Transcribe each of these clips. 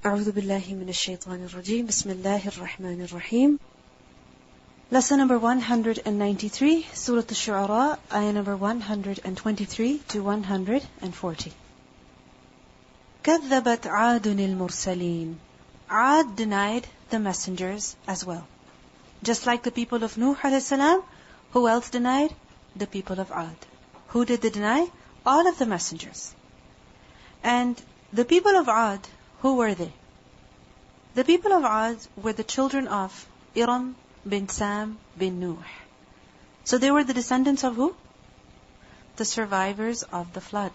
أعوذ بالله من الشيطان الرجيم. بسم الله الرحمن الرحيم. Lesson number 193, Surah Ash-Shuara, ayah number 123 to 140. كذبت عاد المرسلين. Ad denied the messengers as well. Just like the people of Nuh alayhi salam, who else denied? The people of Ad. Who did they deny? All of the messengers. And the people of Ad, who were they? The people of Ad were the children of Iram bin Sam bin Nuh. So they were the descendants of who? The survivors of the flood.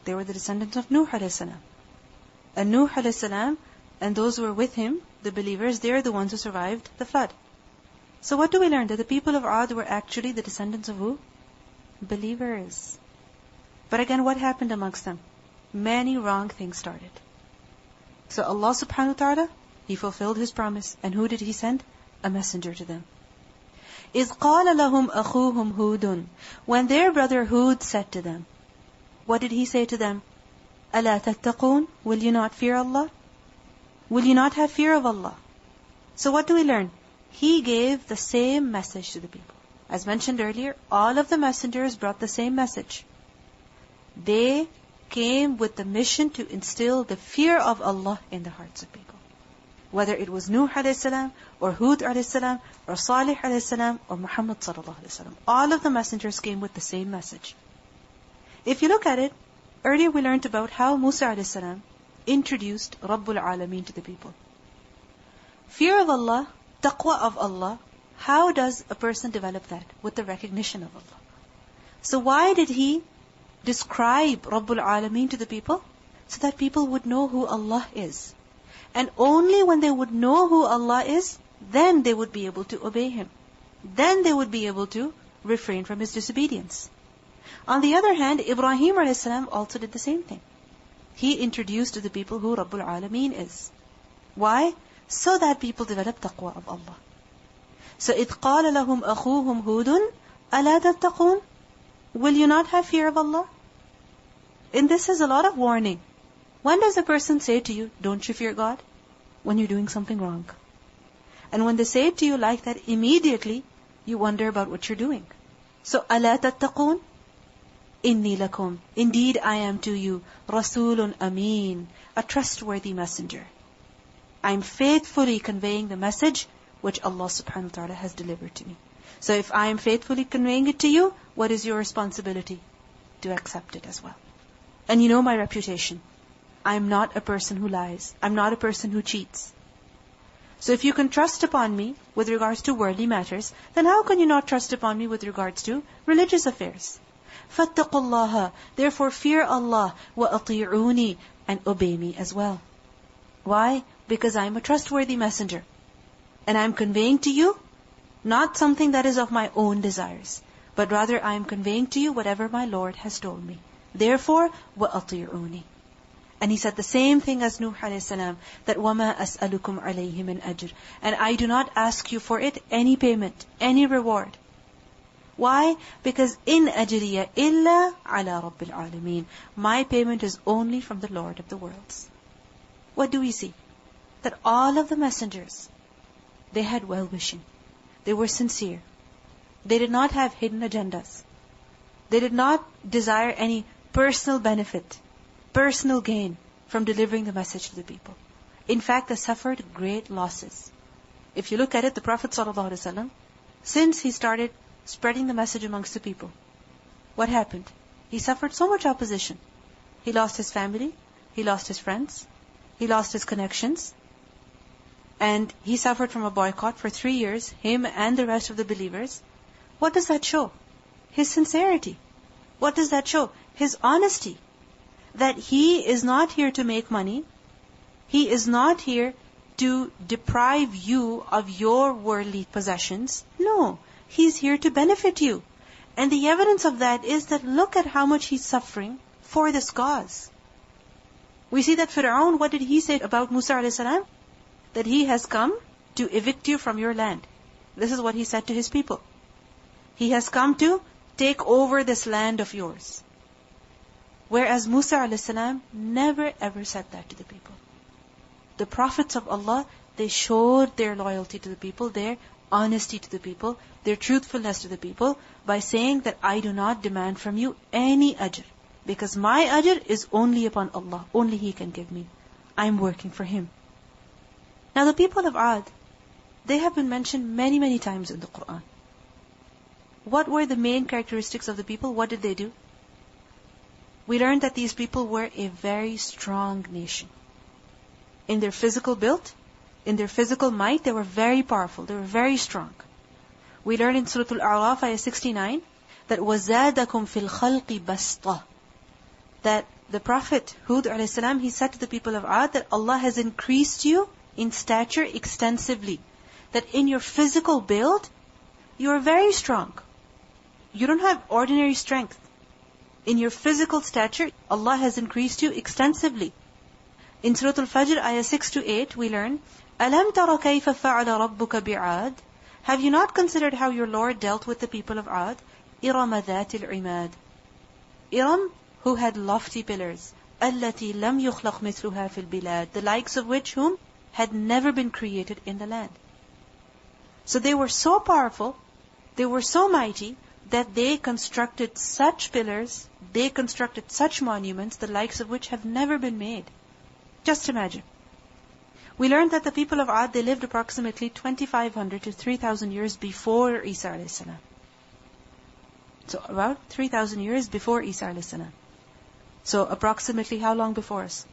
They were the descendants of Nuh alayhi salam. And Nuh alayhi salam and those who were with him, the believers, they are the ones who survived the flood. So what do we learn? That the people of Ad were actually the descendants of who? Believers. But again, what happened amongst them? Many wrong things started. So Allah subhanahu wa ta'ala, He fulfilled His promise. And who did He send? A messenger to them. إِذْ قَالَ لَهُمْ أَخُوهُمْ هُودٌ. When their brother Hud said to them, what did he say to them? أَلَا تَتَّقُونَ. Will you not fear Allah? Will you not have fear of Allah? So what do we learn? He gave the same message to the people. As mentioned earlier, all of the messengers brought the same message. They came with the mission to instill the fear of Allah in the hearts of people. Whether it was Nuh alayhi salam, or Hud alayhi salam, or Salih alayhi salam, or Muhammad sallallahu alayhi salam. All of the messengers came with the same message. If you look at it, earlier we learned about how Musa alayhi salam introduced Rabbul Alameen to the people. Fear of Allah, taqwa of Allah, how does a person develop that? With the recognition of Allah. So why did He describe Rabbul Alameen to the people? So that people would know who Allah is. And only when they would know who Allah is, then they would be able to obey Him. Then they would be able to refrain from His disobedience. On the other hand, Ibrahim a.s. also did the same thing. He introduced to the people who Rabbul Alameen is. Why? So that people develop taqwa of Allah. So إِذْ قَالَ لَهُمْ أَخُوهُمْ هُودٌ أَلَا تَتَّقُونَ. Will you not have fear of Allah? In this is a lot of warning. When does a person say to you, don't you fear God? When you're doing something wrong. And when they say it to you like that, immediately you wonder about what you're doing. So, أَلَا تَتَّقُونَ. إِنِّي لَكُمْ. Indeed, I am to you, رَسُولٌ أَمِينٌ. A trustworthy messenger. I'm faithfully conveying the message which Allah subhanahu wa ta'ala has delivered to me. So if I am faithfully conveying it to you, what is your responsibility? To accept it as well. And you know my reputation. I'm not a person who lies. I'm not a person who cheats. So if you can trust upon me with regards to worldly matters, then how can you not trust upon me with regards to religious affairs? فَاتَّقُوا اللَّهَ. Therefore fear Allah. وَأَطِيعُونِي. And obey me as well. Why? Because I'm a trustworthy messenger. And I'm conveying to you not something that is of my own desires, but rather I am conveying to you whatever my Lord has told me. Therefore, وَأَطِيعُونِي. And He said the same thing as Nuh alayhi salam, that وَمَا أَسْأَلُكُمْ عَلَيْهِ مِنْ أَجْرٍ. And I do not ask you for it any payment, any reward. Why? Because in أَجْرِيَ إِلَّا عَلَى رَبِّ الْعَالَمِينَ. My payment is only from the Lord of the worlds. What do we see? That all of the messengers, they had well-wishing. They were sincere. They did not have hidden agendas. They did not desire any personal benefit, personal gain from delivering the message to the people. In fact, they suffered great losses. If you look at it, the Prophet ﷺ, since he started spreading the message amongst the people, what happened? He suffered so much opposition. He lost his family, he lost his friends, he lost his connections, and he suffered from a boycott for 3 years, him and the rest of the believers. What does that show? His sincerity. What does that show? His honesty. That he is not here to make money. He is not here to deprive you of your worldly possessions. No, he's here to benefit you. And the evidence of that is that look at how much he's suffering for this cause. We see that Fir'aun, what did he say about Musa alayhi salam? That he has come to evict you from your land. This is what he said to his people. He has come to take over this land of yours. Whereas Musa a.s. never ever said that to the people. The prophets of Allah, they showed their loyalty to the people, their honesty to the people, their truthfulness to the people, by saying that I do not demand from you any ajr. Because my ajr is only upon Allah. Only He can give me. I'm working for Him. Now the people of Ad, they have been mentioned many, many times in the Quran. What were the main characteristics of the people? What did they do? We learned that these people were a very strong nation. In their physical build, in their physical might, they were very powerful. They were very strong. We learned in Surah Al-A'raf, ayah 69, that وَزَادَكُمْ فِي الْخَلْقِ بَسْطَةً, that the Prophet Hud a.s., he said to the people of Ad that Allah has increased you in stature extensively. That in your physical build, you are very strong. You don't have ordinary strength. In your physical stature, Allah has increased you extensively. In Surah Al-Fajr, ayah 6 to 8, we learn, أَلَمْ تَرَ كَيْفَ فَعَلَ رَبُّكَ بِعَادٍ, have you not considered how your Lord dealt with the people of Ad? إِرَمَ ذَاتِ الْعِمَادِ, Iram, who had lofty pillars, الَّتِي لَمْ يُخْلَقْ مِثْلُهَا فِي الْبِلَادِ, the likes of which whom had never been created in the land. So they were so powerful, they were so mighty, that they constructed such pillars, they constructed such monuments, the likes of which have never been made. Just imagine. We learned that the people of Ad, they lived approximately 2,500 to 3,000 years before Isa a.s. So about 3,000 years before Isa a.s. So approximately how long before us?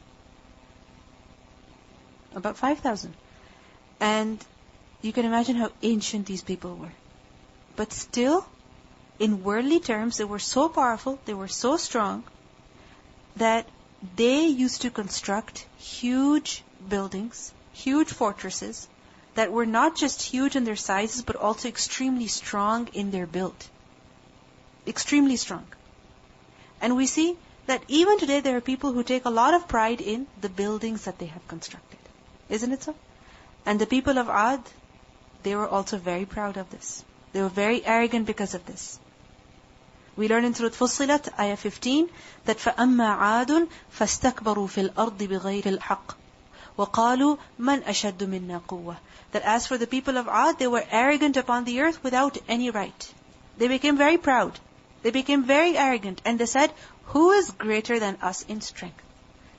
About 5,000. And you can imagine how ancient these people were. But still, in worldly terms, they were so powerful, they were so strong, that they used to construct huge buildings, huge fortresses, that were not just huge in their sizes, but also extremely strong in their build. Extremely strong. And we see that even today there are people who take a lot of pride in the buildings that they have constructed. Isn't it so? And the people of Ad, they were also very proud of this. They were very arrogant because of this. We learn in Surah Fussilat, ayah 15, that فَأَمَّا عَادٌ فَاسْتَكْبَرُوا فِي الْأَرْضِ بِغَيْرِ الْحَقِّ وَقَالُوا مَنْ أَشَدُّ مِنَّا قُوَّةً, that as for the people of Ad, they were arrogant upon the earth without any right. They became very proud. They became very arrogant. And they said, who is greater than us in strength?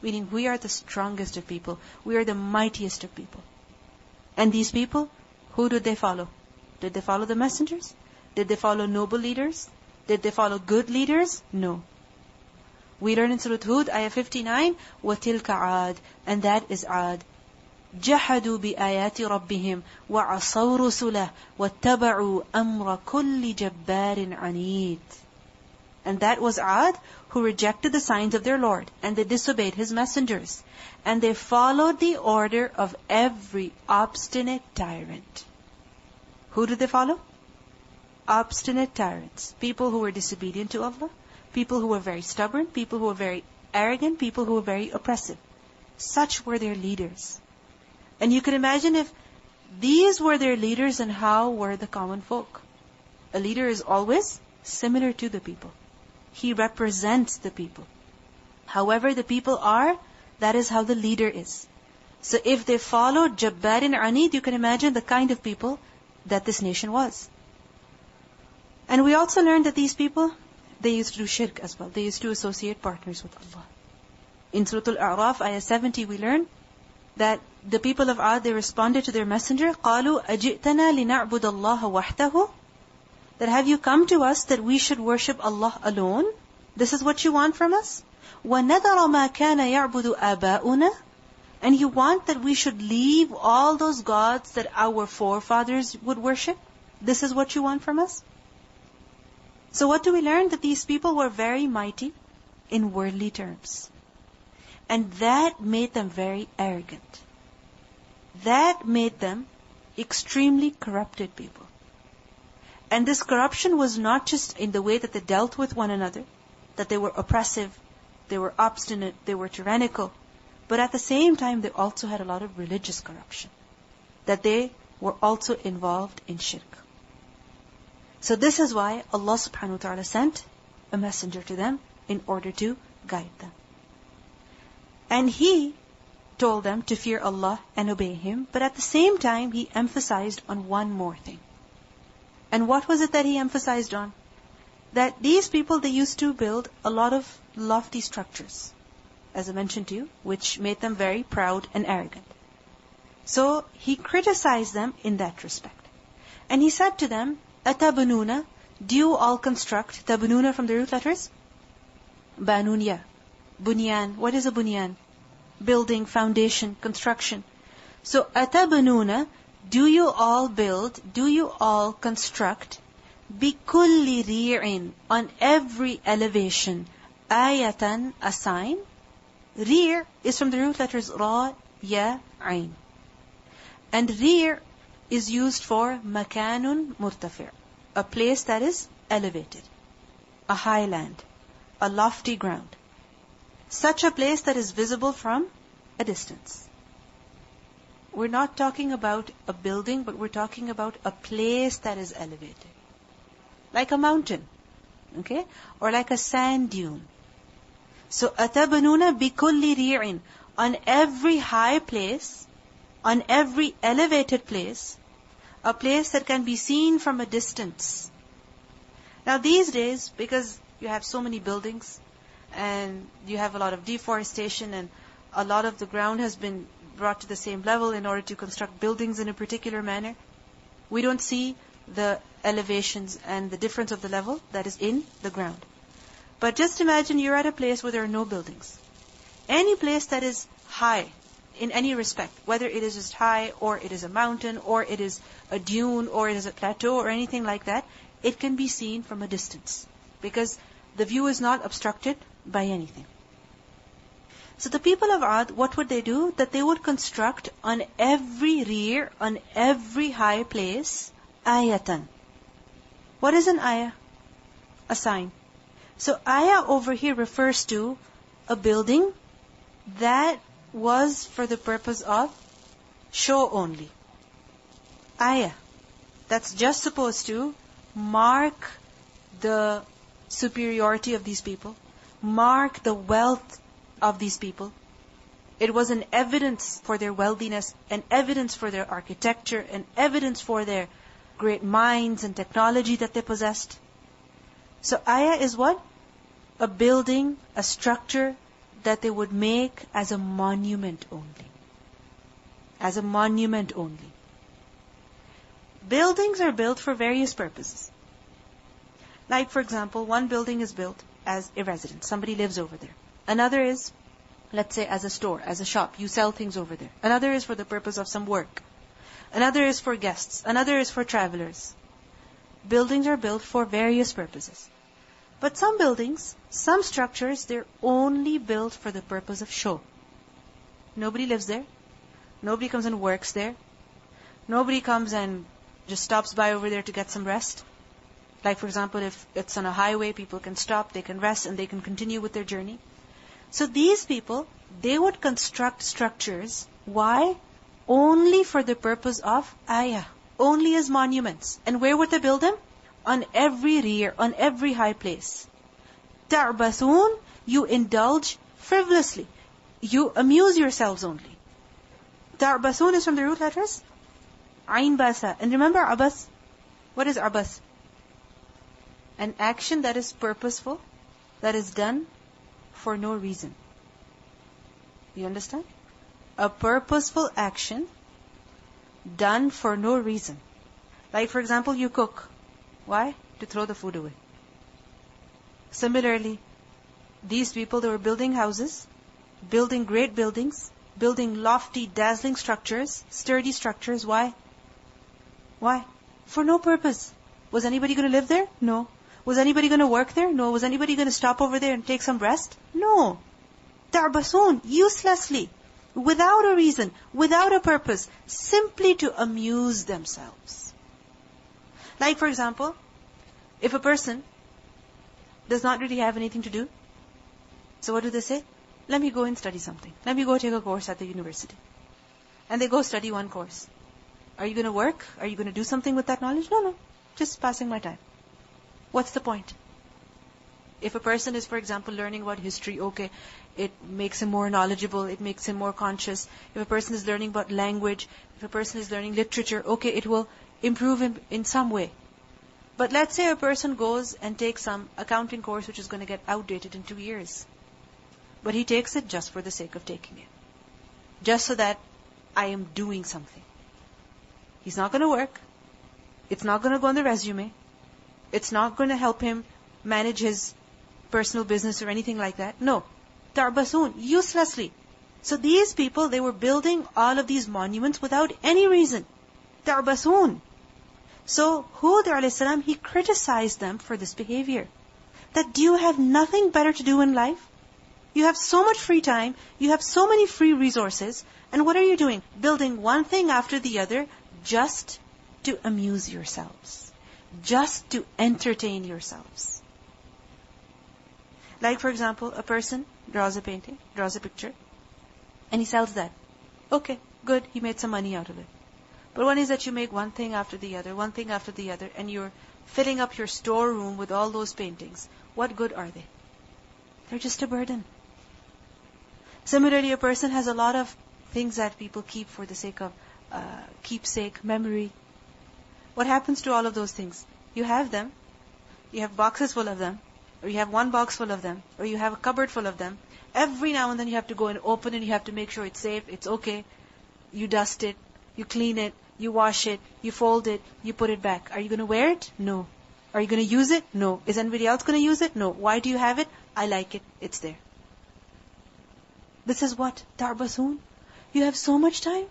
Meaning, we are the strongest of people. We are the mightiest of people. And these people, who did they follow? Did they follow the messengers? Did they follow noble leaders? Did they follow good leaders? No. We learn in Surah Hud, ayah 59, وَتِلْكَ عَادٍ, and that is Ad. جَحَدُوا بِآيَاتِ رَبِّهِمْ وَعَصَوْا رُسُلَهُ وَاتَّبَعُوا أَمْرَ كُلِّ جَبَّارٍ عَنِيدٍ. And that was Ad, who rejected the signs of their Lord, and they disobeyed His messengers, and they followed the order of every obstinate tyrant. Who did they follow? Obstinate tyrants. People who were disobedient to Allah, people who were very stubborn, people who were very arrogant, people who were very oppressive. Such were their leaders. And you can imagine if these were their leaders, and how were the common folk? A leader is always similar to the people. He represents the people. However the people are, that is how the leader is. So if they followed Jabbarin Anid, you can imagine the kind of people that this nation was. And we also learned that these people, they used to do shirk as well. They used to associate partners with Allah. In Surah Al-A'raf, ayah 70, we learn that the people of Ad, they responded to their messenger, قَالُوا أَجِئْتَنَا لِنَعْبُدَ اللَّهَ وَحْدَهُ, that have you come to us that we should worship Allah alone? This is what you want from us? وَنَذَرَ مَا كَانَ يَعْبُدُ آبَاؤُنَا, and you want that we should leave all those gods that our forefathers would worship? This is what you want from us? So what do we learn? That these people were very mighty in worldly terms. And that made them very arrogant. That made them extremely corrupted people. And this corruption was not just in the way that they dealt with one another, that they were oppressive, they were obstinate, they were tyrannical, but at the same time they also had a lot of religious corruption, that they were also involved in shirk. So this is why Allah subhanahu wa ta'ala sent a messenger to them in order to guide them. And He told them to fear Allah and obey Him, but at the same time, He emphasized on one more thing. And what was it that He emphasized on? That these people, they used to build a lot of lofty structures, as I mentioned to you, which made them very proud and arrogant. So He criticized them in that respect. And He said to them, أَتَبْنُونَ, do you all construct? Tabnuna from the root letters? Banunya. Bunyan. What is a bunyan? Building, foundation, construction. So, أَتَبْنُونَ, do you all build, do you all construct, بِكُلِّ رِيعٍ, on every elevation, ayatan, a sign? Rear is from the root letters Ra, Ya, Ain. And rear is used for makanun murtafi', a place that is elevated, a highland, a lofty ground. Such a place that is visible from a distance. We're not talking about a building, but we're talking about a place that is elevated. Like a mountain, okay? Or like a sand dune. So, أَتَبْنُونَ بِكُلِّ رِيعٍ, on every high place, on every elevated place, a place that can be seen from a distance. Now these days, because you have so many buildings, and you have a lot of deforestation, and a lot of the ground has been brought to the same level in order to construct buildings in a particular manner, we don't see the elevations and the difference of the level that is in the ground. But just imagine you're at a place where there are no buildings. Any place that is high, in any respect, whether it is just high, or it is a mountain, or it is a dune, or it is a plateau, or anything like that, it can be seen from a distance. Because the view is not obstructed by anything. So the people of Ad, what would they do? That they would construct on every rear, on every high place, ayatan. What is an ayah? A sign. So ayah over here refers to a building that was for the purpose of show only. Ayah. That's just supposed to mark the superiority of these people, mark the wealth of these people. It was an evidence for their wealthiness, an evidence for their architecture, an evidence for their great minds and technology that they possessed. So ayah is what? A building, a structure that they would make as a monument only. As a monument only. Buildings are built for various purposes. Like, for example, one building is built as a residence. Somebody lives over there. Another is, let's say, as a store, as a shop. You sell things over there. Another is for the purpose of some work. Another is for guests. Another is for travelers. Buildings are built for various purposes. But some buildings, some structures, they're only built for the purpose of show. Nobody lives there. Nobody comes and works there. Nobody comes and just stops by over there to get some rest. Like, for example, if it's on a highway, people can stop, they can rest, and they can continue with their journey. So these people, they would construct structures. Why? Only for the purpose of ayah. Only as monuments. And where would they build them? On every rear, on every high place. Ta'bathun, you indulge frivolously. You amuse yourselves only. Ta'bathun is from the root letters Ain Basa. And remember Abbas? What is Abbas? An action that is purposeful, that is done for no reason. You understand? A purposeful action done for no reason. Like, for example, you cook. Why? To throw the food away. Similarly, these people, they were building houses, building great buildings, building lofty, dazzling structures, sturdy structures. Why? Why? For no purpose. Was anybody going to live there? No. Was anybody going to work there? No. Was anybody going to stop over there and take some rest? No. Ta'basun, uselessly, without a reason, without a purpose, simply to amuse themselves. Like, for example, if a person does not really have anything to do, so what do they say? Let me go and study something. Let me go take a course at the university. And they go study one course. Are you going to work? Are you going to do something with that knowledge? No. Just passing my time. What's the point? If a person is, for example, learning about history, okay, it makes him more knowledgeable, it makes him more conscious. If a person is learning about language, if a person is learning literature, okay, it will improve him in some way. But let's say a person goes and takes some accounting course which is going to get outdated in 2 years. But he takes it just for the sake of taking it. Just so that I am doing something. He's not going to work. It's not going to go on the resume. It's not going to help him manage his personal business or anything like that. No. Ta'basun, uselessly. So these people, they were building all of these monuments without any reason. Ta'basun. So Hud alayhi salam, he criticized them for this behavior. That do you have nothing better to do in life? You have so much free time, you have so many free resources, and what are you doing? Building one thing after the other just to amuse yourselves. Just to entertain yourselves. Like for example, a person draws a painting, draws a picture, and he sells that. Okay, good, he made some money out of it. But one is that you make one thing after the other, one thing after the other, and you're filling up your storeroom with all those paintings. What good are they? They're just a burden. Similarly, a person has a lot of things that people keep for the sake of keepsake, memory. What happens to all of those things? You have them, you have boxes full of them, or you have one box full of them, or you have a cupboard full of them. Every now and then you have to go and open it, you have to make sure it's safe, it's okay. You dust it, you clean it, you wash it, you fold it, you put it back. Are you going to wear it? No. Are you going to use it? No. Is anybody else going to use it? No. Why do you have it? I like it. It's there. This is what? Ta'basun. You have so much time.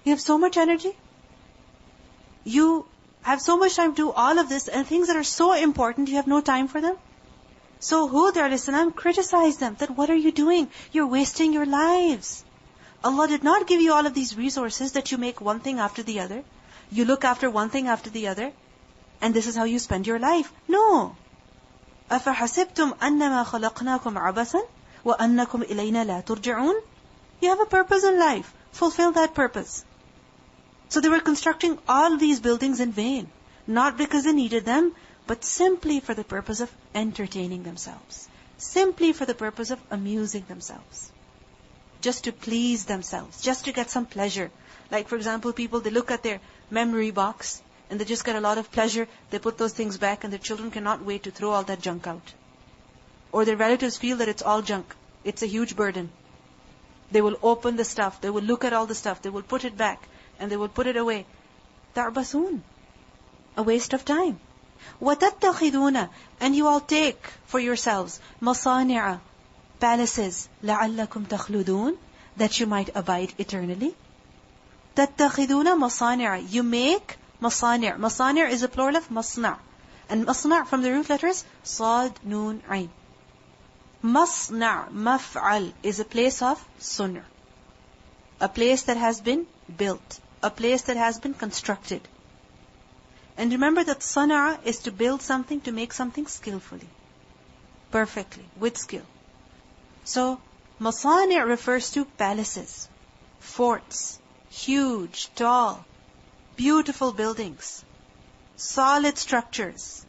You have so much energy. You have so much time to do all of this, and things that are so important, you have no time for them. So Hud alayhi salam criticized them that what are you doing? You're wasting your lives. Allah did not give you all of these resources that you make one thing after the other. You look after one thing after the other, and this is how you spend your life. No. أَفَحَسِبْتُمْ أَنَّمَا خَلَقْنَاكُمْ عَبَثًا وَأَنَّكُمْ إِلَيْنَا لَا تُرْجِعُونَ. You have a purpose in life. Fulfill that purpose. So they were constructing all these buildings in vain. Not because they needed them, but simply for the purpose of entertaining themselves. Simply for the purpose of amusing themselves. Just to please themselves. Just to get some pleasure. Like for example, people, they look at their memory box and they just get a lot of pleasure. They put those things back and their children cannot wait to throw all that junk out. Or their relatives feel that it's all junk. It's a huge burden. They will open the stuff. They will look at all the stuff. They will put it back. And they will put it away. Ta'basun. A waste of time. وَتَتَّخِذُونَ. And you all take for yourselves مَصَانِعَ. Palaces. لَعَلَّكُمْ تَخْلُدُونَ. That you might abide eternally. تَتَّخِذُونَ مَصَانِعَ. You make مَصَانِعَ. مَصَانِعَ is a plural of مَصْنَعَ. And مَصْنَعَ from the root letters صاد, نون, عين. مَصْنَعَ, مَفْعَل is a place of sunnah. A place that has been built. A place that has been constructed. And remember that sana'a is to build something, to make something skillfully. Perfectly, with skill. So, masani' refers to palaces, forts, huge, tall, beautiful buildings, solid structures.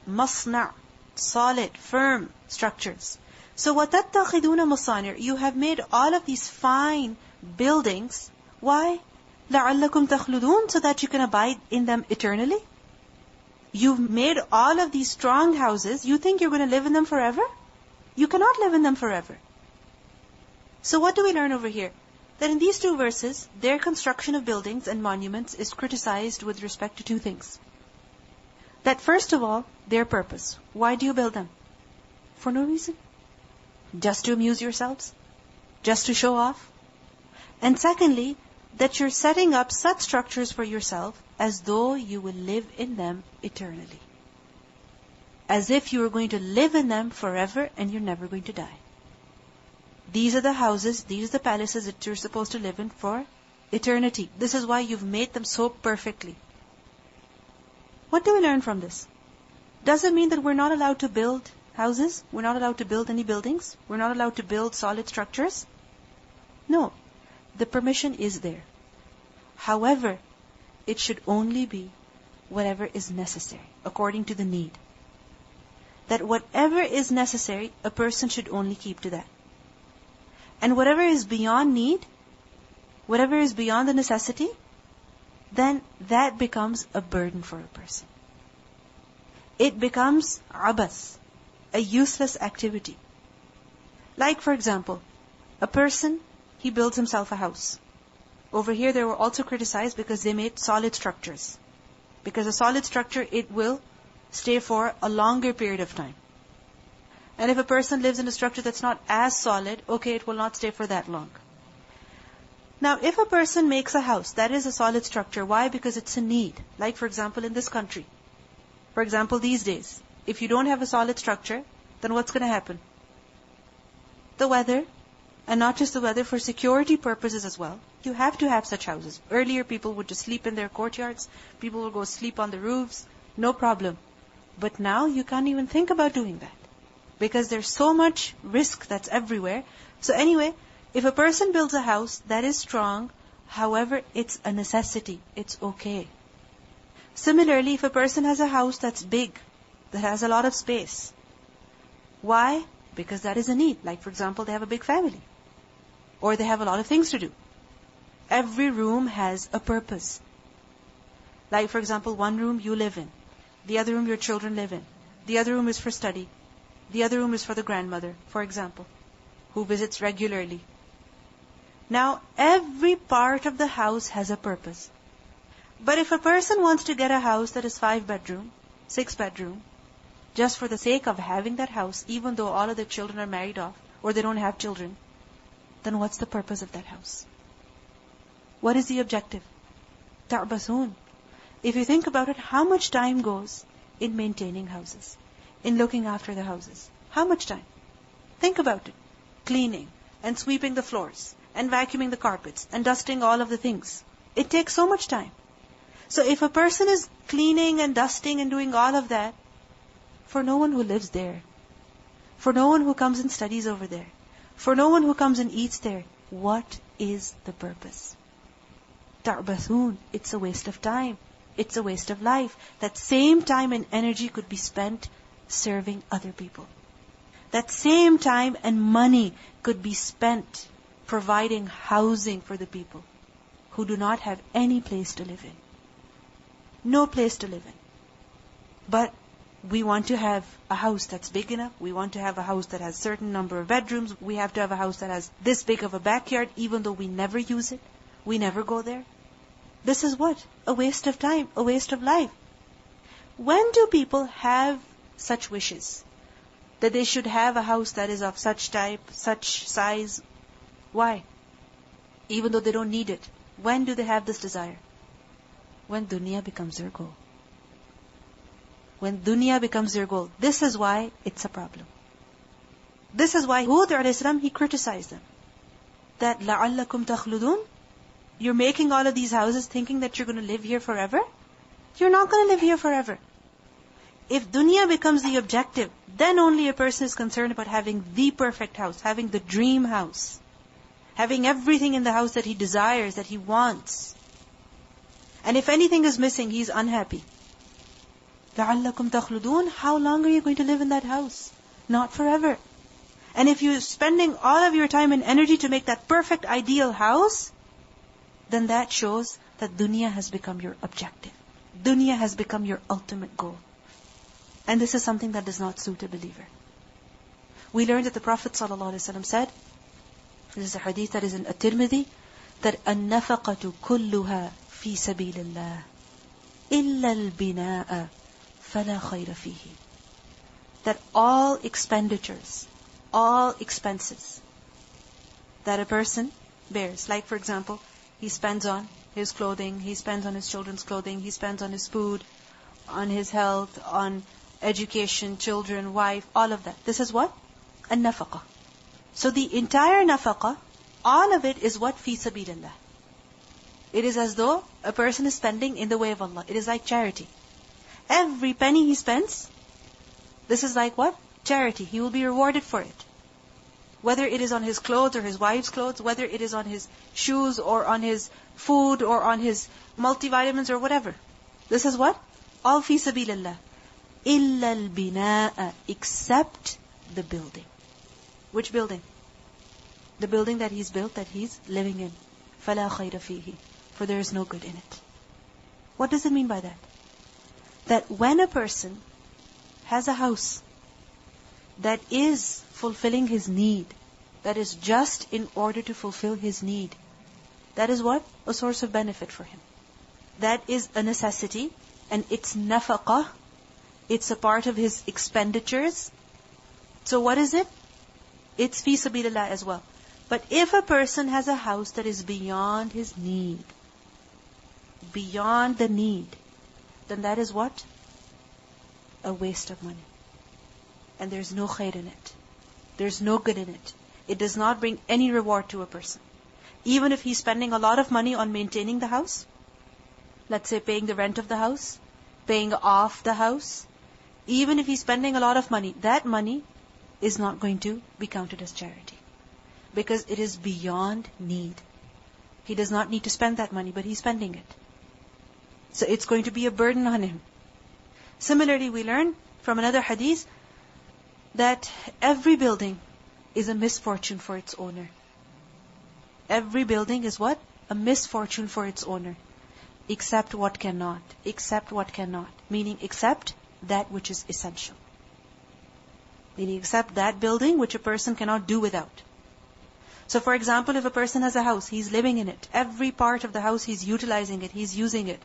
Masna', solid, firm structures. So, وَتَتَّخِذُونَ مَصَانِعَ. You have made all of these fine buildings. Why? لَعَلَّكُمْ تَخْلُدُونَ. So that you can abide in them eternally. You've made all of these strong houses. You think you're going to live in them forever? You cannot live in them forever. So what do we learn over here? That in these two verses, their construction of buildings and monuments is criticized with respect to two things. That first of all, their purpose. Why do you build them? For no reason. Just to amuse yourselves? Just to show off? And secondly, that you're setting up such structures for yourself as though you will live in them eternally. As if you are going to live in them forever and you're never going to die. These are the houses, these are the palaces that you're supposed to live in for eternity. This is why you've made them so perfectly. What do we learn from this? Does it mean that we're not allowed to build houses? We're not allowed to build any buildings? We're not allowed to build solid structures? No. The permission is there. However, it should only be whatever is necessary, according to the need. that whatever is necessary, a person should only keep to that. And whatever is beyond need, whatever is beyond the necessity, then that becomes a burden for a person. It becomes abas, a useless activity. Like for example, a person, he builds himself a house. Over here they were also criticized because they made solid structures. Because a solid structure, it will stay for a longer period of time. And if a person lives in a structure that's not as solid, okay, it will not stay for that long. Now, if a person makes a house, that is a solid structure. Why? Because it's a need. Like for example, in this country. For example, these days, if you don't have a solid structure, then what's going to happen? The weather, and not just the weather, for security purposes as well. You have to have such houses. Earlier, people would just sleep in their courtyards. People would go sleep on the roofs. No problem. But now, you can't even think about doing that. Because there's so much risk that's everywhere. So anyway, if a person builds a house that is strong, however, it's a necessity. It's okay. Similarly, if a person has a house that's big, that has a lot of space. Why? Because that is a need. Like for example, they have a big family. Or they have a lot of things to do. Every room has a purpose. Like for example, one room you live in. The other room your children live in. The other room is for study. The other room is for the grandmother, for example, who visits regularly. Now, every part of the house has a purpose. But if a person wants to get a house that is 5-bedroom, 6-bedroom, just for the sake of having that house, even though all of the children are married off, or they don't have children, then what's the purpose of that house? What is the objective? Ta'basoon. If you think about it, how much time goes in maintaining houses? In looking after the houses? How much time? Think about it. Cleaning, and sweeping the floors, and vacuuming the carpets, and dusting all of the things. It takes so much time. So if a person is cleaning and dusting and doing all of that, for no one who lives there, for no one who comes and studies over there, for no one who comes and eats there, what is the purpose? Ta'bathun, it's a waste of time. It's a waste of life. That same time and energy could be spent serving other people. That same time and money could be spent providing housing for the people who do not have any place to live in. No place to live in. But we want to have a house that's big enough. We want to have a house that has certain number of bedrooms. We have to have a house that has this big of a backyard, even though we never use it. We never go there. This is what? A waste of time, a waste of life. When do people have such wishes? That they should have a house that is of such type, such size. Why? Even though they don't need it. When do they have this desire? When dunya becomes their goal. When dunya becomes their goal. This is why it's a problem. This is why Hud a.s. he criticized them. That لَعَلَّكُمْ تَخْلُدُونَ, you're making all of these houses thinking that you're going to live here forever. You're not going to live here forever. If dunya becomes the objective, then only a person is concerned about having the perfect house, having the dream house, having everything in the house that he desires, that he wants. And if anything is missing, he's unhappy. لَعَلَّكُمْ تَخْلُدُونَ, how long are you going to live in that house? Not forever. And if you're spending all of your time and energy to make that perfect ideal house, then that shows that dunya has become your objective. Dunya has become your ultimate goal. And this is something that does not suit a believer. We learned that the Prophet ﷺ said, this is a hadith that is in At-Tirmidhi, that النَّفَقَةُ كُلُّهَا فِي سَبِيلِ اللَّهِ إِلَّا الْبِنَاءَ فَلَا خَيْرَ فِيهِ. That all expenditures, all expenses that a person bears, like for example, he spends on his clothing, he spends on his children's clothing, he spends on his food, on his health, on education, children, wife, all of that. This is what? An-nafaqah. So the entire nafaqah, all of it is what? Fi sabilillah. It is as though a person is spending in the way of Allah. It is like charity. Every penny he spends, this is like what? Charity. He will be rewarded for it. Whether it is on his clothes or his wife's clothes, whether it is on his shoes or on his food or on his multivitamins or whatever. This is what? All fi sabilillah. إِلَّا الْبِنَاءَ, except the building. Which building? The building that he's built, that he's living in. فَلَا خَيْرَ فِيهِ, for there is no good in it. What does it mean by that? That when a person has a house that is fulfilling his need, that is just in order to fulfill his need, that is what? A source of benefit for him. That is a necessity, and it's nafaqah, it's a part of his expenditures. So what is it? It's fi sabilillah as well. But if a person has a house that is beyond his need, beyond the need, then that is what? A waste of money. And there's no khair in it. There's no good in it. It does not bring any reward to a person. Even if he's spending a lot of money on maintaining the house, let's say paying the rent of the house, paying off the house, even if he's spending a lot of money, that money is not going to be counted as charity. Because it is beyond need. He does not need to spend that money, but he's spending it. So it's going to be a burden on him. Similarly, we learn from another hadith that every building is a misfortune for its owner. Every building is what? A misfortune for its owner. Except what cannot. Except what cannot. Meaning except that which is essential. Meaning except that building which a person cannot do without. So for example, if a person has a house, he's living in it. Every part of the house, he's utilizing it, he's using it.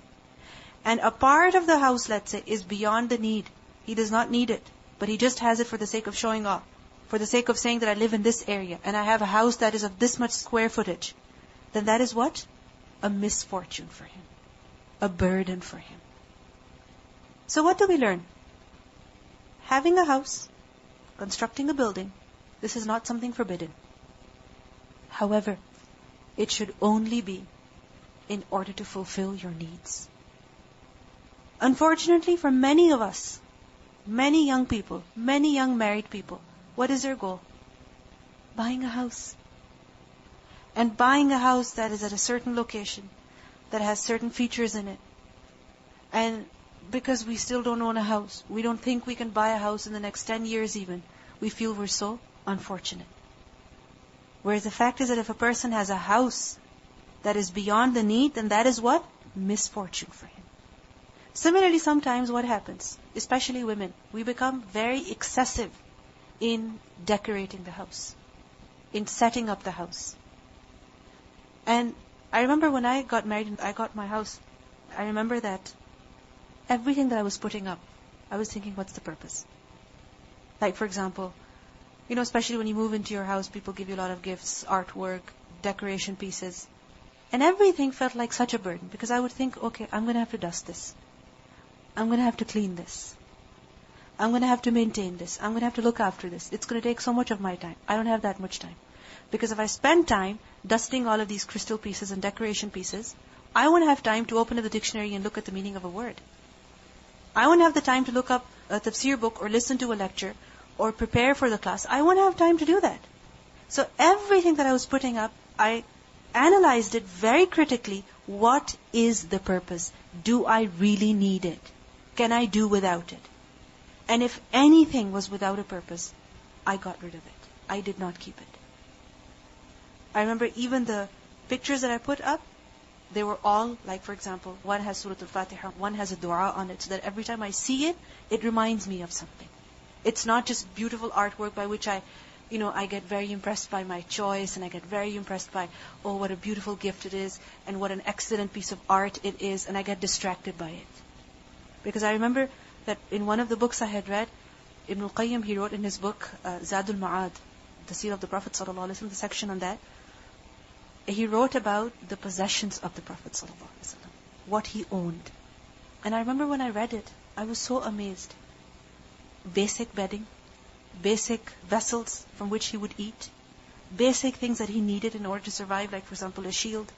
And a part of the house, let's say, is beyond the need. He does not need it, but he just has it for the sake of showing off. For the sake of saying that I live in this area, and I have a house that is of this much square footage. Then that is what? A misfortune for him. A burden for him. So what do we learn? Having a house, constructing a building, this is not something forbidden. However, it should only be in order to fulfill your needs. Unfortunately, for many of us, many young people, many young married people, what is their goal? Buying a house. And buying a house that is at a certain location, that has certain features in it. And because we still don't own a house, we don't think we can buy a house in the next 10 years even, we feel we're so unfortunate. Whereas the fact is that if a person has a house that is beyond the need, then that is what? Misfortune for him. Similarly, sometimes what happens, especially women, we become very excessive in decorating the house, in setting up the house. And I remember when I got married and I got my house, I remember that everything that I was putting up, I was thinking, what's the purpose? Like for example, especially when you move into your house, people give you a lot of gifts, artwork, decoration pieces. And everything felt like such a burden because I would think, okay, I'm going to have to dust this. I'm going to have to clean this. I'm going to have to maintain this. I'm going to have to look after this. It's going to take so much of my time. I don't have that much time. Because if I spend time dusting all of these crystal pieces and decoration pieces, I won't have time to open up the dictionary and look at the meaning of a word. I won't have the time to look up a Tafseer book or listen to a lecture or prepare for the class. I won't have time to do that. So everything that I was putting up, I analyzed it very critically. What is the purpose? Do I really need it? Can I do without it? And if anything was without a purpose, I got rid of it. I did not keep it. I remember even the pictures that I put up, they were all, like for example, one has Surah Al-Fatiha, one has a dua on it, so that every time I see it, it reminds me of something. It's not just beautiful artwork by which I get very impressed by my choice, and I get very impressed by, oh, what a beautiful gift it is, and what an excellent piece of art it is, and I get distracted by it. Because I remember that in one of the books I had read, Ibn al-Qayyim, he wrote in his book, Zadul Ma'ad, the Seerah of the Prophet ﷺ, the section on that, he wrote about the possessions of the Prophet ﷺ, what he owned. And I remember when I read it, I was so amazed. Basic bedding, basic vessels from which he would eat, basic things that he needed in order to survive, like for example a shield.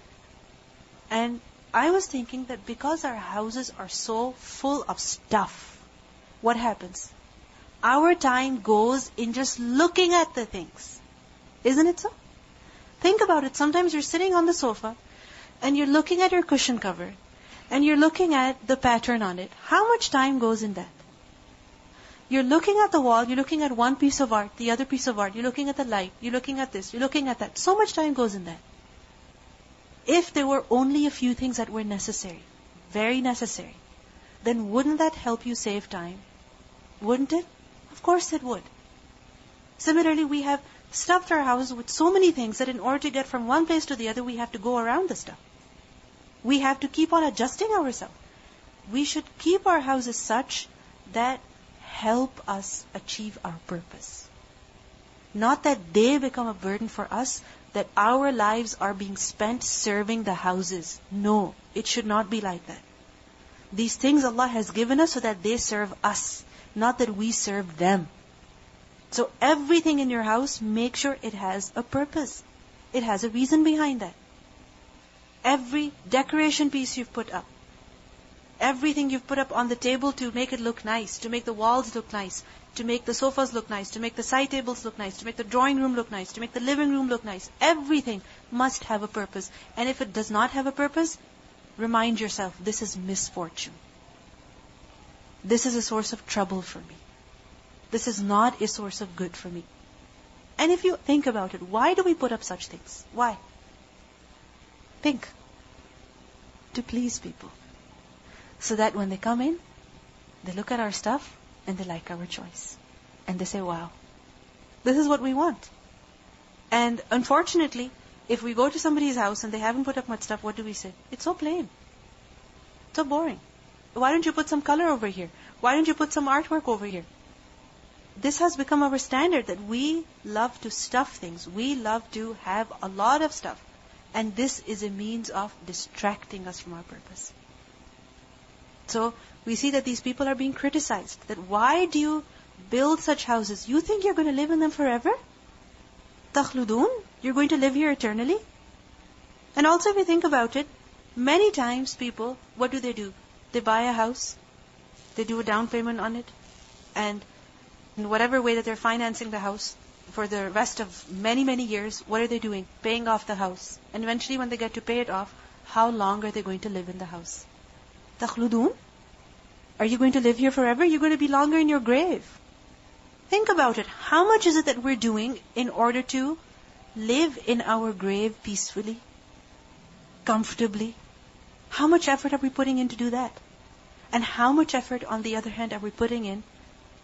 And I was thinking that because our houses are so full of stuff, what happens? Our time goes in just looking at the things. Isn't it so? Think about it. Sometimes you're sitting on the sofa and you're looking at your cushion cover and you're looking at the pattern on it. How much time goes in that? You're looking at the wall, you're looking at one piece of art, the other piece of art, you're looking at the light, you're looking at this, you're looking at that. So much time goes in that. If there were only a few things that were necessary, very necessary, then wouldn't that help you save time? Wouldn't it? Of course it would. Similarly, we have stuffed our house with so many things that in order to get from one place to the other, we have to go around the stuff. We have to keep on adjusting ourselves. We should keep our houses such that help us achieve our purpose. Not that they become a burden for us, that our lives are being spent serving the houses. No, it should not be like that. These things Allah has given us so that they serve us, not that we serve them. So everything in your house, make sure it has a purpose. It has a reason behind that. Every decoration piece you've put up, everything you've put up on the table to make it look nice, to make the walls look nice, to make the sofas look nice, to make the side tables look nice, to make the drawing room look nice, to make the living room look nice. Everything must have a purpose. And if it does not have a purpose, remind yourself, this is misfortune. This is a source of trouble for me. This is not a source of good for me. And if you think about it, why do we put up such things? Why? Think. To please people. So that when they come in, they look at our stuff and they like our choice. And they say, wow, this is what we want. And unfortunately, if we go to somebody's house and they haven't put up much stuff, what do we say? It's so plain. So boring. Why don't you put some color over here? Why don't you put some artwork over here? This has become our standard, that we love to stuff things. We love to have a lot of stuff. And this is a means of distracting us from our purpose. So we see that these people are being criticized. That why do you build such houses? You think you're going to live in them forever? Takhludun? You're going to live here eternally? And also if you think about it, many times people, what do? They buy a house, they do a down payment on it, and in whatever way that they're financing the house, for the rest of many, many years, what are they doing? Paying off the house. And eventually when they get to pay it off, how long are they going to live in the house? Takhludun? Are you going to live here forever? You're going to be longer in your grave. Think about it. How much is it that we're doing in order to live in our grave peacefully, comfortably? How much effort are we putting in to do that? And how much effort, on the other hand, are we putting in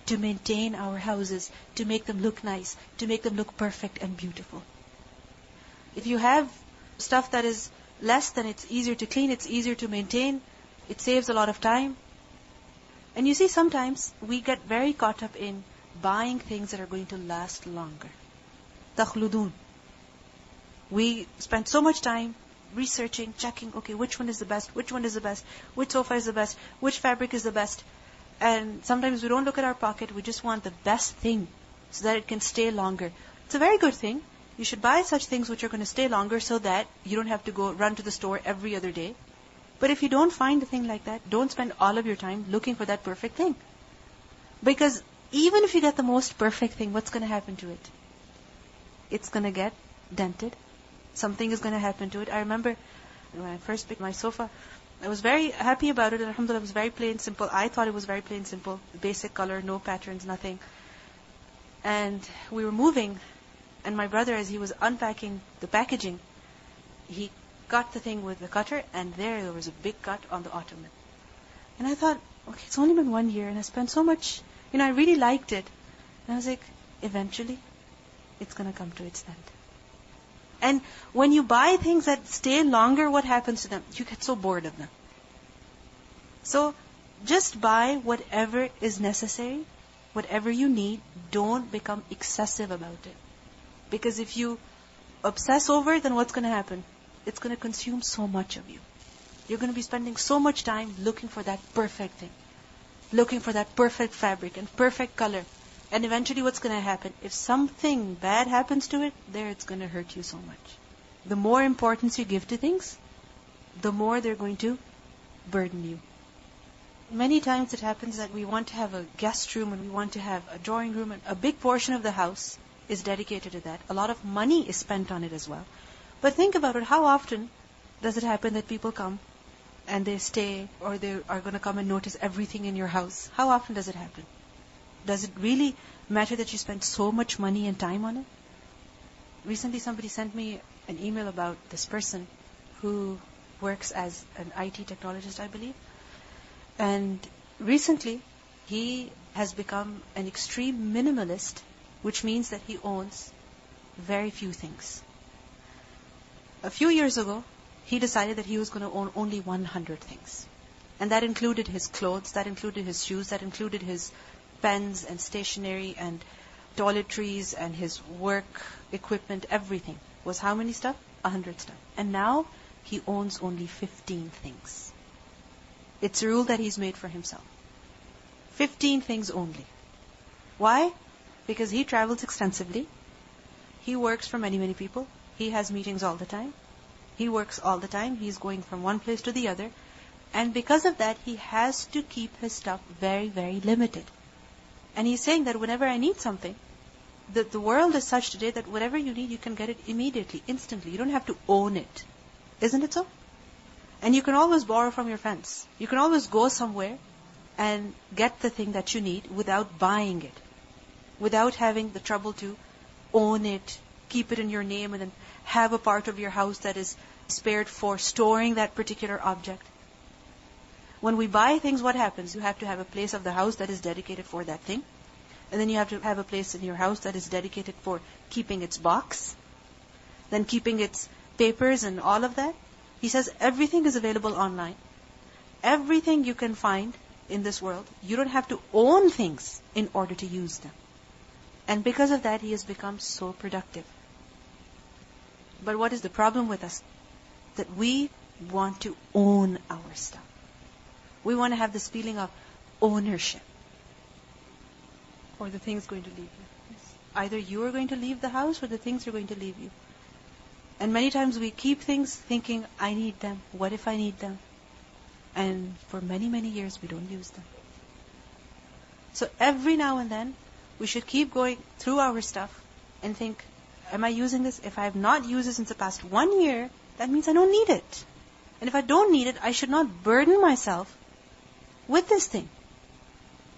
to maintain our houses, to make them look nice, to make them look perfect and beautiful? If you have stuff that is less, then it's easier to clean, it's easier to maintain, it saves a lot of time. And you see, sometimes we get very caught up in buying things that are going to last longer. Takhludun. We spend so much time researching, checking, okay, which one is the best, which one is the best, which sofa is the best, which fabric is the best. And sometimes we don't look at our pocket, we just want the best thing so that it can stay longer. It's a very good thing. You should buy such things which are going to stay longer so that you don't have to go run to the store every other day. But if you don't find a thing like that, don't spend all of your time looking for that perfect thing. Because even if you get the most perfect thing, what's going to happen to it? It's going to get dented. Something is going to happen to it. I remember when I first picked my sofa, I was very happy about it. Alhamdulillah, it was very plain, simple. I thought it was very plain, simple. Basic color, no patterns, nothing. And we were moving, and my brother, as he was unpacking the packaging, he cut the thing with the cutter, and there was a big cut on the ottoman. And I thought, okay, it's only been 1 year, and I spent so much, I really liked it. And I was like, eventually, it's going to come to its end. And when you buy things that stay longer, what happens to them? You get so bored of them. So, just buy whatever is necessary, whatever you need. Don't become excessive about it. Because if you obsess over it, then what's going to happen? It's going to consume so much of you. You're going to be spending so much time looking for that perfect thing. Looking for that perfect fabric and perfect color. And eventually what's going to happen? If something bad happens to it, there it's going to hurt you so much. The more importance you give to things, the more they're going to burden you. Many times it happens that we want to have a guest room and we want to have a drawing room, and a big portion of the house is dedicated to that. A lot of money is spent on it as well. But think about it, how often does it happen that people come and they stay, or they are going to come and notice everything in your house? How often does it happen? Does it really matter that you spend so much money and time on it? Recently somebody sent me an email about this person who works as an IT technologist, I believe. And recently he has become an extreme minimalist, which means that he owns very few things. A few years ago, he decided that he was going to own only 100 things. And that included his clothes, that included his shoes, that included his pens and stationery and toiletries and his work equipment, everything. Was how many stuff? 100 stuff. And now he owns only 15 things. It's a rule that he's made for himself. 15 things only. Why? Because he travels extensively. He works for many, many people. He has meetings all the time. He works all the time. He's going from one place to the other. And because of that, he has to keep his stuff very, very limited. And he's saying that whenever I need something, the world is such today that whatever you need, you can get it immediately, instantly. You don't have to own it. Isn't it so? And you can always borrow from your friends. You can always go somewhere and get the thing that you need without buying it, without having the trouble to own it, keep it in your name, and then have a part of your house that is spared for storing that particular object. When we buy things, what happens? You have to have a place of the house that is dedicated for that thing. And then you have to have a place in your house that is dedicated for keeping its box, then keeping its papers and all of that. He says everything is available online. Everything you can find in this world. You don't have to own things in order to use them. And because of that, he has become so productive. But what is the problem with us? That we want to own our stuff. We want to have this feeling of ownership. Or the thing's going to leave you. Yes. Either you are going to leave the house or the things are going to leave you. And many times we keep things thinking, I need them. What if I need them? And for many, many years we don't use them. So every now and then, we should keep going through our stuff and think, am I using this? If I have not used this in the past 1 year, that means I don't need it. And if I don't need it, I should not burden myself with this thing.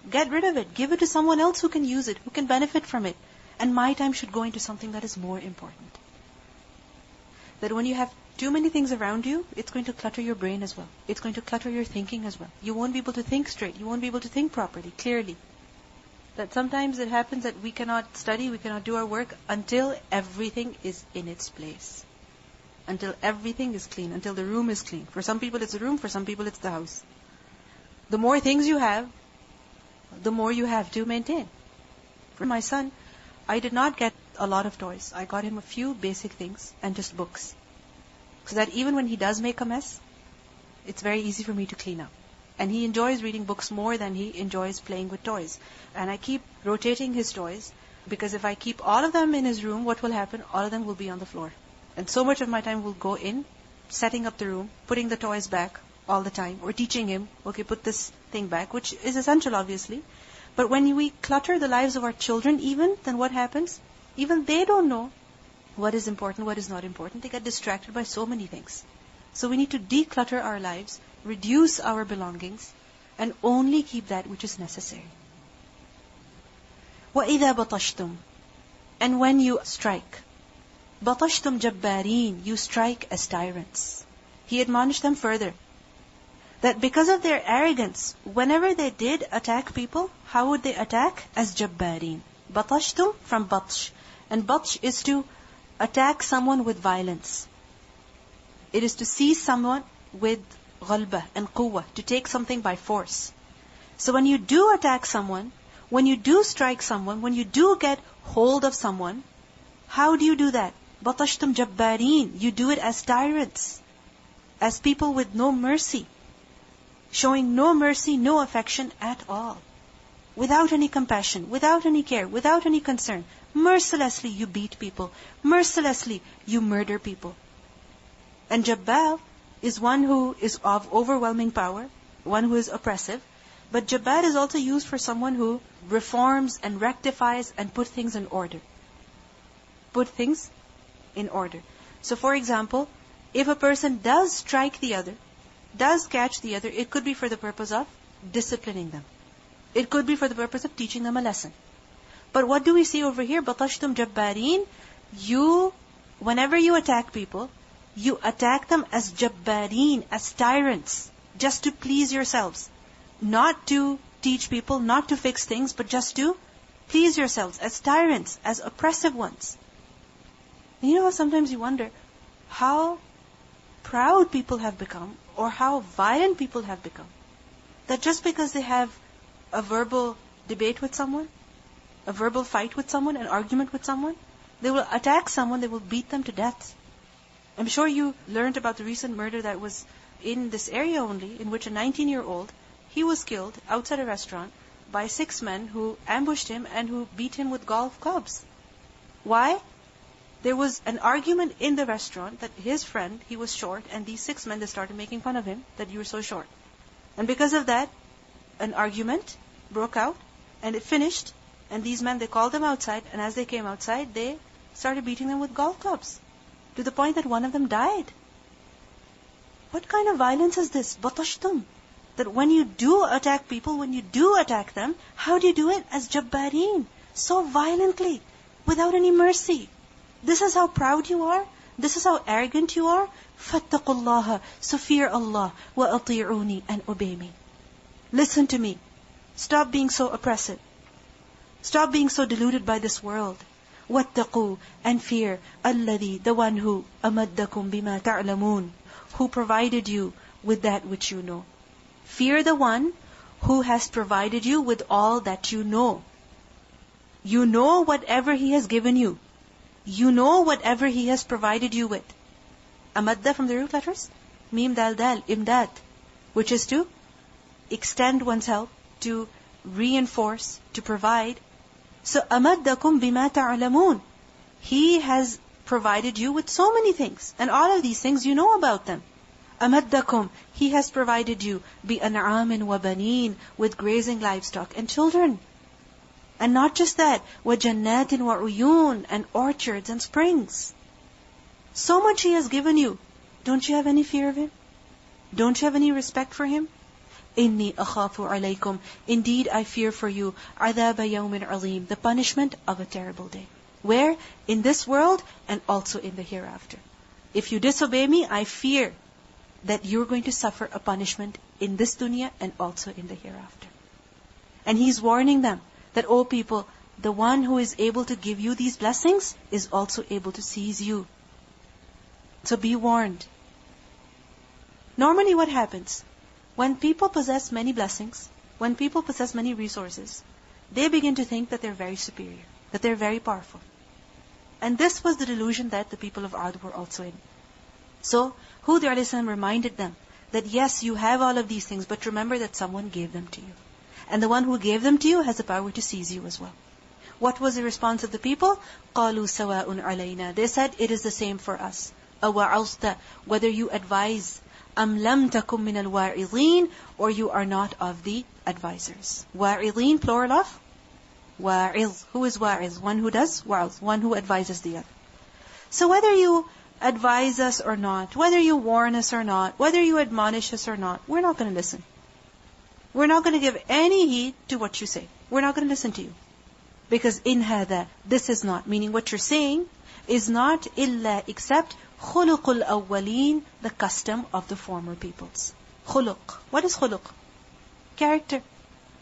Get rid of it. Give it to someone else who can use it, who can benefit from it. And my time should go into something that is more important. That when you have too many things around you, it's going to clutter your brain as well. It's going to clutter your thinking as well. You won't be able to think straight. You won't be able to think properly, clearly. That sometimes it happens that we cannot study, we cannot do our work until everything is in its place. Until everything is clean, until the room is clean. For some people it's a room, for some people it's the house. The more things you have, the more you have to maintain. For my son, I did not get a lot of toys. I got him a few basic things and just books. So that even when he does make a mess, it's very easy for me to clean up. And he enjoys reading books more than he enjoys playing with toys. And I keep rotating his toys, because if I keep all of them in his room, what will happen? All of them will be on the floor. And so much of my time will go in setting up the room, putting the toys back all the time, or teaching him, okay, put this thing back, which is essential obviously. But when we clutter the lives of our children even, then what happens? Even they don't know what is important, what is not important. They get distracted by so many things. So we need to declutter our lives, reduce our belongings, and only keep that which is necessary. وَإِذَا بَطَشْتُمْ, and when you strike, بَطَشْتُمْ جَبَّارِينَ, you strike as tyrants. He admonished them further, that because of their arrogance, whenever they did attack people, how would they attack? As jabbarin. Batashtum from batsh. And batsh is to attack someone with violence. It is to seize someone with ghalbah and quwwah, to take something by force. So when you do attack someone, when you do strike someone, when you do get hold of someone, how do you do that? Batashtum jabbarin. You do it as tyrants, as people with no mercy, showing no mercy, no affection at all. Without any compassion, without any care, without any concern. Mercilessly you beat people. Mercilessly you murder people. And Jabbar is one who is of overwhelming power, one who is oppressive. But Jabbar is also used for someone who reforms and rectifies and put things in order. Put things in order. So for example, if a person does strike the other, does catch the other, it could be for the purpose of disciplining them. It could be for the purpose of teaching them a lesson. But what do we see over here? بَطَشْتُمْ جَبَّارِينَ. Whenever you attack people, you attack them as jabbareen, as tyrants, just to please yourselves. Not to teach people, not to fix things, but just to please yourselves, as tyrants, as oppressive ones. And you know, sometimes you wonder how proud people have become, or how violent people have become. That just because they have a verbal debate with someone, a verbal fight with someone, an argument with someone, they will attack someone, they will beat them to death. I'm sure you learned about the recent murder that was in this area only, in which a 19-year-old, he was killed outside a restaurant by 6 men who ambushed him and who beat him with golf clubs. Why? There was an argument in the restaurant that his friend, he was short, and these 6 men, they started making fun of him, that you were so short. And because of that, an argument broke out, and it finished, and these men, they called them outside, and as they came outside, they started beating them with golf clubs, to the point that one of them died. What kind of violence is this? بَطَشْتُمْ. That when you do attack people, when you do attack them, how do you do it? As jabbareen, so violently, without any mercy. This is how proud you are? This is how arrogant you are? فَاتَّقُوا اللَّهَ. So fear Allah. وَأَطِيعُونِي, and obey me. Listen to me. Stop being so oppressive. Stop being so deluded by this world. وَاتَّقُوا, and fear الَّذِي, the one who أَمَدَّكُمْ بِمَا تَعْلَمُونَ, who provided you with that which you know. Fear the one who has provided you with all that you know. You know whatever He has given you. You know whatever He has provided you with. Amadda from the root letters, Mim Dal Dal, Imdad, which is to extend one's help, to reinforce, to provide. So amaddakum bima ta'lamun. He has provided you with so many things, and all of these things you know about them. Amaddakum, He has provided you bi an'amin wa baneen, with grazing livestock and children. And not just that, wa jannatin wa uyun, and orchards and springs. So much He has given you. Don't you have any fear of Him? Don't you have any respect for Him? Inni akhafu alaykum. Indeed, I fear for you adhaba yawmin alim, the punishment of a terrible day. Where? In this world and also in the hereafter. If you disobey me, I fear that you're going to suffer a punishment in this dunya and also in the hereafter. And He's warning them that, O people, the one who is able to give you these blessings is also able to seize you. So be warned. Normally what happens? When people possess many blessings, when people possess many resources, they begin to think that they're very superior, that they're very powerful. And this was the delusion that the people of Ad were also in. So, Hud a.s. reminded them that yes, you have all of these things, but remember that someone gave them to you. And the one who gave them to you has the power to seize you as well. What was the response of the people? قَالُوا سَوَاءٌ عَلَيْنَا. They said, it is the same for us. أَوَعَوْزْتَ, whether you advise, أَمْ لَمْ تَكُمْ مِنَ الْوَاعِظِينَ, or you are not of the advisors. وَاعِظِينَ, plural of? Wa'iz. Who is wa'iz? One who does wa'az, one who advises the other. So whether you advise us or not, whether you warn us or not, whether you admonish us or not, we're not going to listen. We're not going to give any heed to what you say. We're not going to listen to you. Because in hada, this is not, meaning what you're saying is not illa except khuluqul awwaleen, the custom of the former peoples. Khuluq. What is khuluq? Character,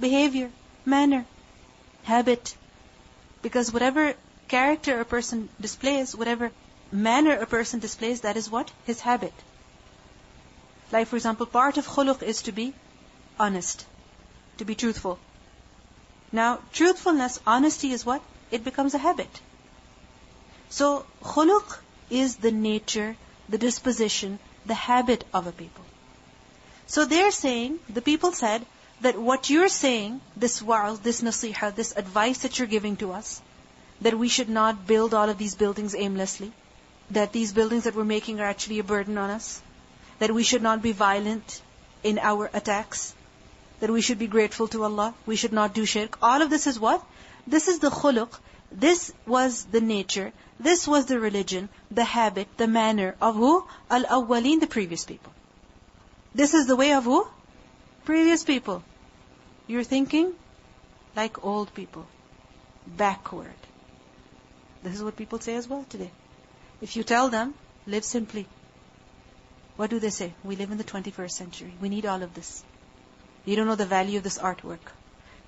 behavior, manner, habit. Because whatever character a person displays, whatever manner a person displays, that is what? His habit. Like for example, part of khuluq is to be honest, to be truthful. Now, truthfulness, honesty is what? It becomes a habit. So, khuluq is the nature, the disposition, the habit of a people. So they're saying, the people said, that what you're saying, this wa'az, this nasiha, this advice that you're giving to us, that we should not build all of these buildings aimlessly, that these buildings that we're making are actually a burden on us, that we should not be violent in our attacks, that we should be grateful to Allah, we should not do shirk. All of this is what? This is the khuluq, this was the nature, this was the religion, the habit, the manner of who? Al-awwaleen, the previous people. This is the way of who? Previous people. You're thinking like old people, backward. This is what people say as well today. If you tell them, live simply, what do they say? We live in the 21st century. We need all of this. You don't know the value of this artwork.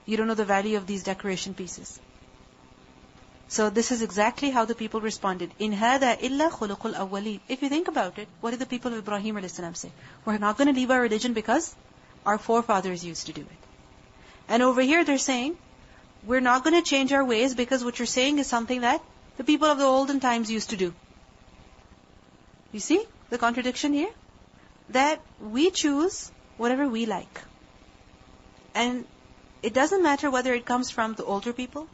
You don't know the value of these decoration pieces. So this is exactly how the people responded. In هَذَا إِلَّا خُلُقُ الْأَوَّلِينَ. If you think about it, what did the people of Ibrahim a.s. say? We're not going to leave our religion because our forefathers used to do it. And over here they're saying, we're not going to change our ways because what you're saying is something that the people of the olden times used to do. You see the contradiction here? That we choose whatever we like. And it doesn't matter whether it comes from the older people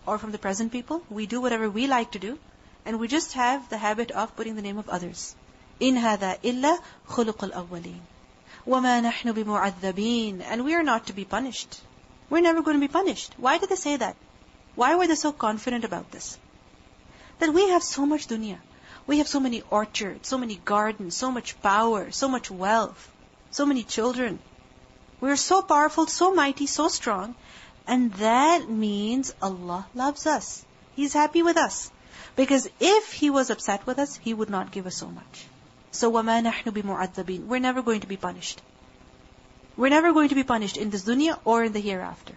or from the present people. We do whatever we like to do. And we just have the habit of putting the name of others. إِنْ هَذَا إِلَّا خُلُقُ الْأَوَّلِينَ وَمَا نَحْنُ بِمُعَذَّبِينَ. And we are not to be punished. We're never going to be punished. Why did they say that? Why were they so confident about this? That we have so much dunya. We have so many orchards, so many gardens, so much power, so much wealth, so many children. We're so powerful, so mighty, so strong. And that means Allah loves us. He's happy with us. Because if He was upset with us, He would not give us so much. So وَمَا نَحْنُ بِمُعَذَّبِينَ. We're never going to be punished. We're never going to be punished in this dunya or in the hereafter.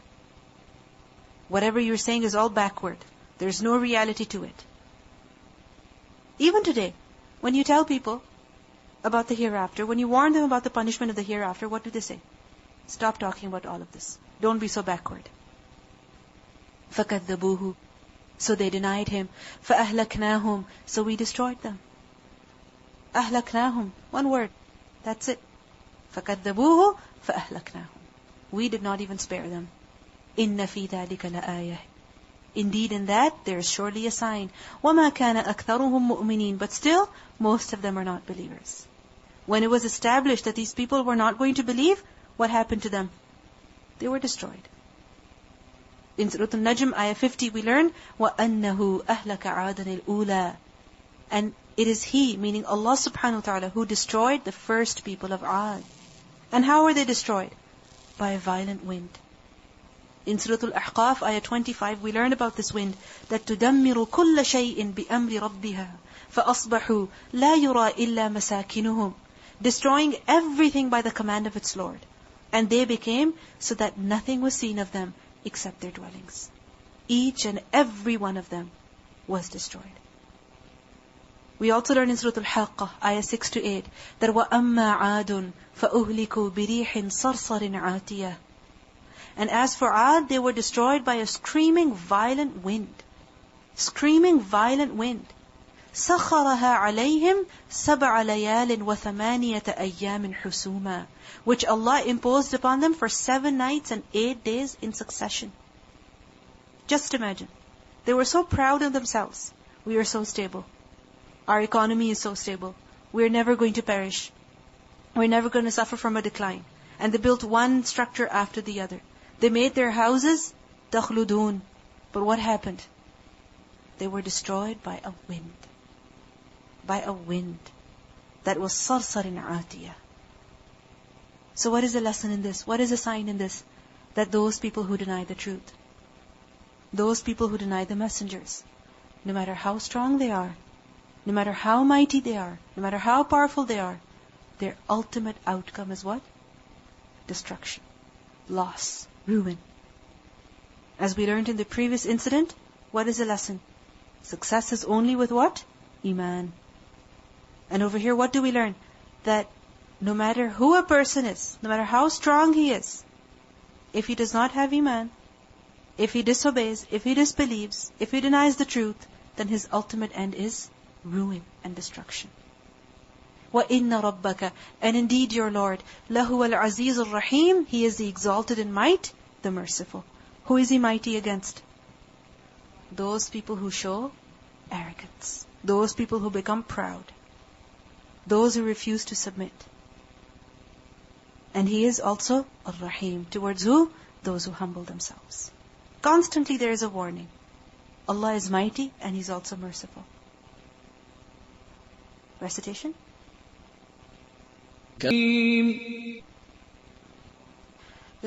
Whatever you're saying is all backward. There's no reality to it. Even today, when you tell people about the hereafter, when you warn them about the punishment of the hereafter, what do they say? Stop talking about all of this. Don't be so backward. فَكَذَّبُوهُ. So they denied Him. فَأَهْلَكْنَاهُمْ. So we destroyed them. أَهْلَكْنَاهُمْ. One word. That's it. فَكَذَّبُوهُ فَأَهْلَكْنَاهُمْ. We did not even spare them. إِنَّ فِي ذَلِكَ لَآيَةٍ. Indeed, in that, there is surely a sign. وَمَا كَانَ أَكْثَرُهُمْ مُؤْمِنِينَ. But still, most of them are not believers. When it was established that these people were not going to believe, what happened to them? They were destroyed. In Surah An-Najm, ayah 50, we learn, وَأَنَّهُ أَهْلَكَ عَادًا الْأُولَى. And it is He, meaning Allah subhanahu wa ta'ala, who destroyed the first people of Ad. And how were they destroyed? By a violent wind. In Surah Al-Ahqaf, ayah 25, we learn about this wind, that تُدَمِّرُ كُلَّ شَيْءٍ بِأَمْرِ رَبِّهَا فَأَصْبَحُوا لَا يُرَى إِلَّا مَسَاكِنُهُمْ. Destroying everything by the command of its Lord. And they became so that nothing was seen of them except their dwellings. Each and every one of them was destroyed. We also learn in Surah Al-Haqqah, ayah 6 to 8, that وَأَمَّا عَادٌ فَأُهْلِكُوا بِرِيحٍ صَرْصَرٍ عَاتِيَةٍ. And as for Ad, they were destroyed by a screaming violent wind. Screaming violent wind. سَخَرَهَا عَلَيْهِمْ سَبْعَ لَيَالٍ وَثَمَانِيَةَ أَيَّامٍ حُسُومًا. Which Allah imposed upon them for 7 nights and 8 days in succession. Just imagine. They were so proud of themselves. We are so stable. Our economy is so stable. We're never going to perish. We're never going to suffer from a decline. And they built one structure after the other. They made their houses تَخْلُدُونَ. But what happened? They were destroyed by a wind. By a wind. That was صَرْصَرٍ عَاتِيَةٍ. So what is the lesson in this? What is the sign in this? That those people who deny the truth, those people who deny the messengers, no matter how strong they are, no matter how mighty they are, no matter how powerful they are, their ultimate outcome is what? Destruction, loss, ruin. As we learned in the previous incident, what is the lesson? Success is only with what? Iman. And over here, what do we learn? That no matter who a person is, no matter how strong he is, if he does not have Iman, if he disobeys, if he disbelieves, if he denies the truth, then his ultimate end is ruin and destruction. وَإِنَّ رَبَّكَ. And indeed your Lord, لَهُوَ الْعَزِيزُ الرَّحِيمُ. He is the exalted in might, the merciful. Who is He mighty against? Those people who show arrogance. Those people who become proud. Those who refuse to submit. And He is also Ar-Rahim. Towards who? Those who humble themselves. Constantly there is a warning. Allah is mighty and He's also merciful. Recitation? This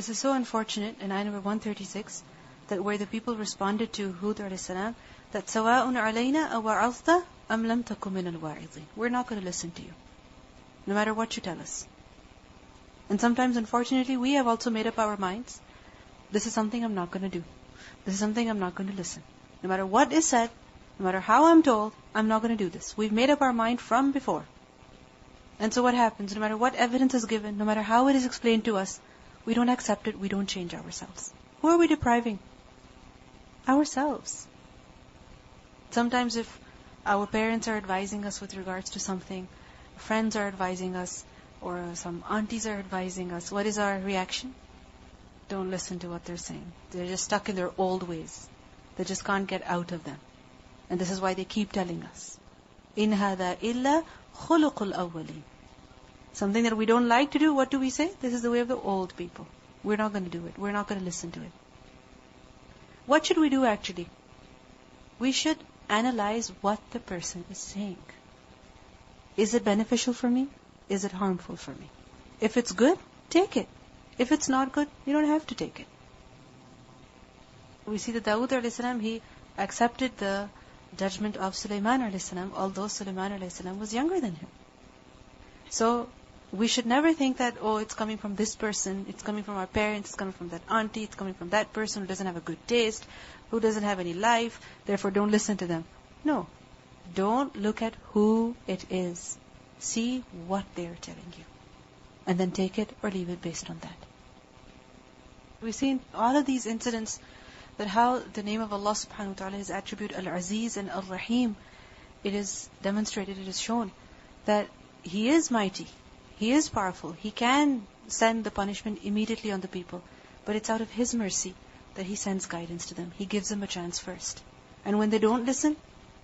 is so unfortunate in ayah number 136 that where the people responded to Hud alayhi salam, that سَوَاءٌ عَلَيْنَا أَوَعَظْتَ أَمْ لَمْ تَكُ مِنَ الْوَاعِظِينَ. We're not going to listen to you, no matter what you tell us. And sometimes, unfortunately, we have also made up our minds, this is something I'm not going to do. This is something I'm not going to listen. No matter what is said, no matter how I'm told, I'm not going to do this. We've made up our mind from before. And so what happens? No matter what evidence is given, no matter how it is explained to us, we don't accept it, we don't change ourselves. Who are we depriving? Ourselves. Sometimes if our parents are advising us with regards to something, friends are advising us, or some aunties are advising us, what is our reaction? Don't listen to what they're saying. They're just stuck in their old ways. They just can't get out of them. And this is why they keep telling us, إِنْ هَذَا إِلَّا خُلُقُ الْأَوَّلِينَ. Something that we don't like to do, what do we say? This is the way of the old people. We're not going to do it. We're not going to listen to it. What should we do actually? We should analyze what the person is saying. Is it beneficial for me? Is it harmful for me? If it's good, take it. If it's not good, you don't have to take it. We see that Dawood alayhi salam, he accepted the judgment of Sulaiman alayhi salam, although Sulaiman alayhi salam was younger than him. So, we should never think that, oh, it's coming from this person, it's coming from our parents, it's coming from that auntie, it's coming from that person who doesn't have a good taste, who doesn't have any life, therefore don't listen to them. No. Don't look at who it is. See what they are telling you. And then take it or leave it based on that. We see in all of these incidents that how the name of Allah subhanahu wa ta'ala, His attribute Al-Aziz and Al-Rahim, it is demonstrated, it is shown that He is mighty, He is powerful, He can send the punishment immediately on the people, but it's out of His mercy that He sends guidance to them. He gives them a chance first. And when they don't listen,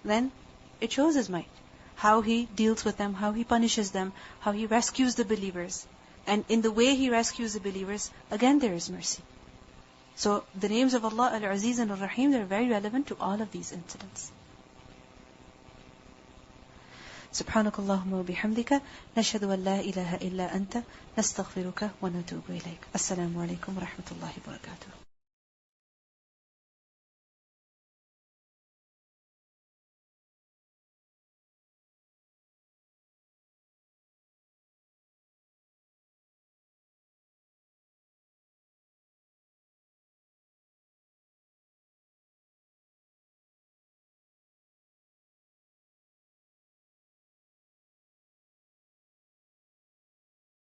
then it shows His might. How He deals with them, how He punishes them, how He rescues the believers. And in the way He rescues the believers, again there is mercy. So the names of Allah, Al-Aziz and Al-Rahim, they're very relevant to all of these incidents. سبحانك اللهم وبحمدك نشهد أن لا إله إلا أنت نستغفرك ونتوب إليك. السلام عليكم ورحمة الله وبركاته.